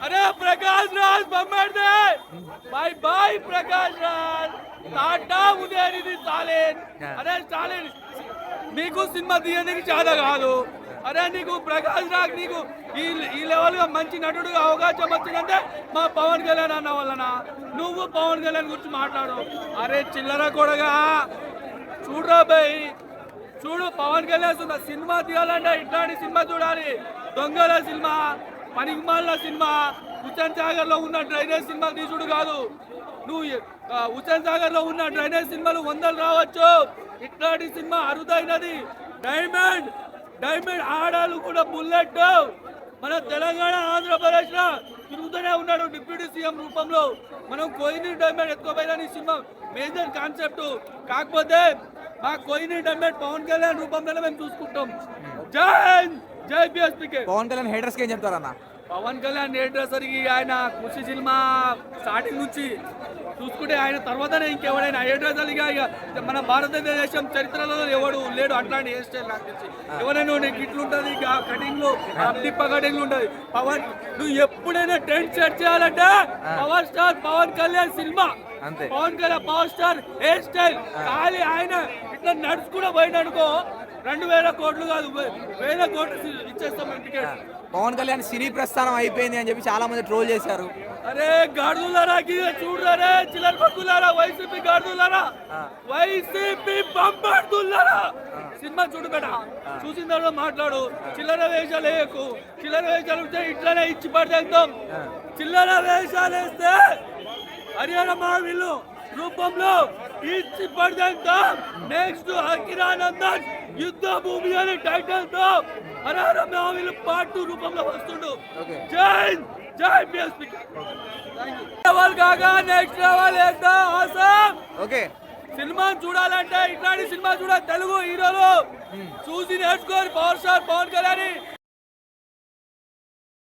अरे Prakash Raj बंबरदे bye bye Prakash Raj Tata Udhayanidhi Stalin अरे Stalin నీకు సినిమా తీయడానికి చాలా కాదు అరే నీకు ప్రకాష్ రాజ్ నీకు ఈ లెవెల్ గా మంచి నటుడుగా అవకాశం వచ్చిందంటే మా పవన్ కళ్యాణ్ అన్న వలన నువ్వు పవన్ కళ్యాణ్ గురించి మాట్లాడు అరే చిల్లర కొడగా చూడరా బై చూడు పవన్ కళ్యాణ్ సినిమా తీయాలంటే ఇట్లాంటి సినిమా చూడాలి దొంగల సినిమా పనికిమాలిన సినిమా హుస్సేన్ సాగర్ లో ఉన్న డ్రైనేజ్ సినిమా తీసుడు కాదు నువ్వు హుస్సేన్ సాగర్ లో ఉన్న డ్రైనేజ్ సినిమాలు వందలు రావచ్చు ఇట్లాంటి సినిమా అరుదైనది డైమండ్ డైమండ్ ఆడాలు కూడా బుల్లెట్ మన తెలంగాణ ఆంధ్రప్రదేశ్ లో తిరుగుతూనే ఉన్నాడు డిప్యూటీ సీఎం రూపంలో మనం కోయిని డైమండ్ ఎత్తుకోపోయిన ఈ సినిమా మేజర్ కాన్సెప్ట్ కాకపోతే మా కోయిని డైమండ్ పవన్ కళ్యాణ్ రూపంలోనే మేము చూసుకుంటాం జై జై బిఎస్పీకే పవన్ కళ్యాణ్ హేటర్స్ కి ఏం చెప్తారన్న? పవన్ కళ్యాణ్ హేటర్సరికి ఆయన కృషి సినిమా స్టార్టింగ్ నుంచి చూసుకుంటే ఆయన తర్వాతనే ఇంకెవడైనా హేటర్సరిగా ఇక మన భారతదేశం చరిత్రలో ఎవడు లేడు అట్లాంటి హెయిర్ స్టైల్ నాకు తెలిసి ఎవరైనా ఇట్లుంటది కటింగ్లు అప్డిప్ప కటింగ్లు ఉంటది పవన్ నువ్వు ఎప్పుడైనా ట్రెండ్ సెట్ చేయాలంటే power star Pawan Kalyan cinema Pawan Kalyan power star hair style ఖాళీ ఆయన ఇట్లా నడుచుకుంటూ పోయిననుకో 2000 కోట్లు కాదు 1000 కోట్లు ఇచ్చేస్తాం టికెట్. పవన్ కళ్యాణ్ సినీ ప్రస్థానం అయిపోయింది అని చెప్పి చాలా మంది ట్రోల్ చేశారు. అరే గాడులారా చూడరే చిల్లర పక్కులారా వైసీపీ గాడులారా వైసీపీ బంపర్దులారా సినిమా చూడబెట చూసిన తర్వాత మాట్లాడు చిల్లర వేషాలు వేయకు చిల్లర వేషాలు ఉంటే ఇట్లానే ఇచ్చి పడతాం చిల్లర వేషాలు వేస్తే హరియాణా మా వీళ్ళు రూపంలో ఇచ్చి పడతాం నెక్స్ట్ అఖిరానందన్ యుద్ధ భూమి అనే టైటిల్ తో హరియాణా మా వీళ్ళు పార్ట్ 2 రూపంలో వస్తుండు. జై జై బిఎస్పీ లెవెల్ కాగా నెక్స్ట్ లెవెల్ వేద్దాం ఆసమ్. ఓకే సినిమా చూడాలంటే ఇట్లాంటి సినిమా చూడాలి తెలుగు హీరోలు చూసి నేర్చుకోరు పవర్ స్టార్ పవన్ కళ్యాణ్